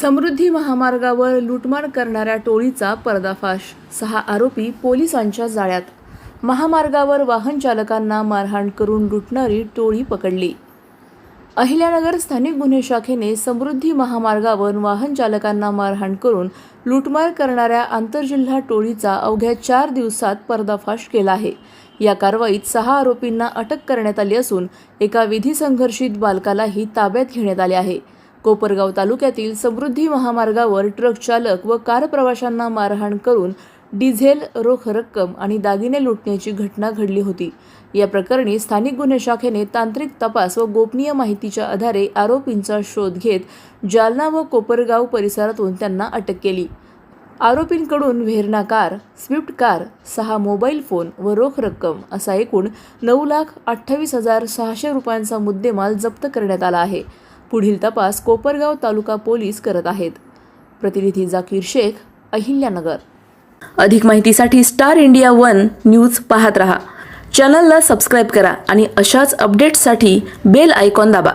समृद्धी महामार्गावर लूटमार करणाऱ्या टोळीचा पर्दाफाश, 6 आरोपी पोलिसांच्या जाळ्यात. महामार्गावर वाहन चालकांना मारहाण करून लुटणारी टोळी पकडली. अहिल्यानगर स्थानिक गुन्हे शाखेने समृद्धी महामार्गावर वाहन चालकांना मारहाण करून लूटमार करणाऱ्या आंतरजिल्हा टोळीचा अवघ्या 4 दिवसात पर्दाफाश केला आहे. या कारवाईत 6 आरोपींना अटक करण्यात आली असून एका विधी संघर्षित बालकालाही ताब्यात घेण्यात आले आहे. कोपरगाव तालुक्यातील समृद्धी महामार्गावर ट्रक चालक व कार प्रवाशांना मारहाण करून डिझेल, रोख रक्कम आणि दागिने लुटण्याची घटना घडली होती. या प्रकरणी स्थानिक गुन्हे शाखेने तांत्रिक तपास व गोपनीय माहितीच्या आधारे आरोपींचा शोध घेत जालना व कोपरगाव परिसरातून त्यांना अटक केली. आरोपींकडून Verna car, Swift car, 6 mobile phone व रोख रक्कम असा एकूण 9,28,600 रुपयांचा मुद्देमाल जप्त करण्यात आला आहे. पुढील तपास कोपरगाव तालुका पोलीस करत आहेत. प्रतिनिधी जाकीर शेख, अहिल्यानगर. अधिक माहितीसाठी स्टार इंडिया 1 न्यूज पाहत रहा. चॅनलला सबस्क्राईब करा आणि अशाच अपडेट्ससाठी बेल आयकॉन दाबा.